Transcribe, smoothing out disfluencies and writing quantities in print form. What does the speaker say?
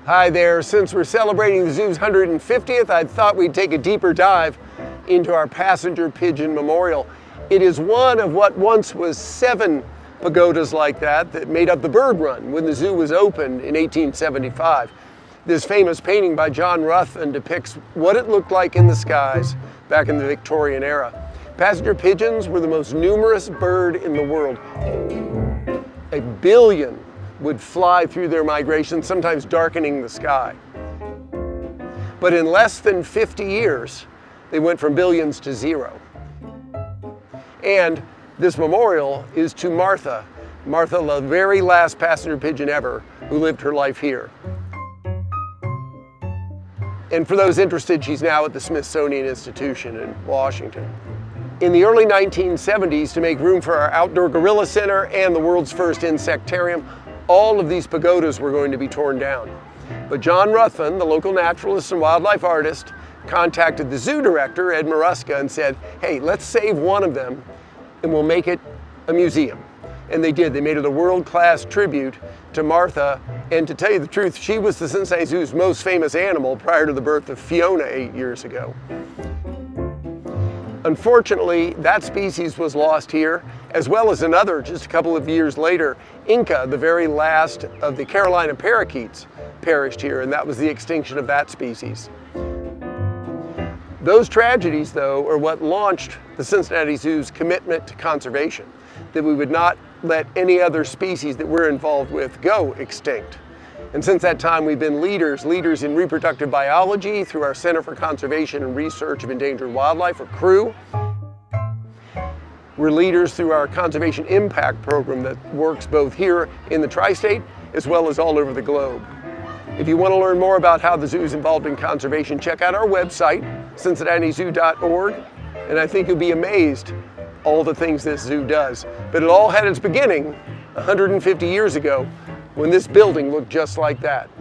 Hi there. Since we're celebrating the zoo's 150th, I thought we'd take a deeper dive into our passenger pigeon memorial. It is one of what once was 7 pagodas like that made up the bird run when the zoo was opened in 1875. This famous painting by John Ruthven depicts what it looked like in the skies back in the Victorian era. Passenger pigeons were the most numerous bird in the world. 1 billion would fly through their migration, sometimes darkening the sky. But in less than 50 years, they went from billions to 0. And this memorial is to Martha. Martha, the very last passenger pigeon ever who lived her life here. And for those interested, she's now at the Smithsonian Institution in Washington. In the early 1970s, to make room for our outdoor gorilla center and the world's first insectarium, all of these pagodas were going to be torn down. But John Ruthven, the local naturalist and wildlife artist, contacted the zoo director, Ed Maruska, and said, hey, let's save one of them and we'll make it a museum. And they did. They made it a world-class tribute to Martha. And to tell you the truth, she was the Cincinnati Zoo's most famous animal prior to the birth of Fiona 8 years ago. Unfortunately, that species was lost here, as well as another just a couple of years later. Inca, the very last of the Carolina parakeets, perished here, and that was the extinction of that species. Those tragedies, though, are what launched the Cincinnati Zoo's commitment to conservation, that we would not let any other species that we're involved with go extinct. And since that time, we've been leaders in reproductive biology through our Center for Conservation and Research of Endangered Wildlife, or CREW. We're leaders through our Conservation Impact Program that works both here in the tri-state as well as all over the globe. If you want to learn more about how the zoo is involved in conservation, check out our website, cincinnatizoo.org, and I think you'll be amazed all the things this zoo does. But it all had its beginning 150 years ago when this building looked just like that.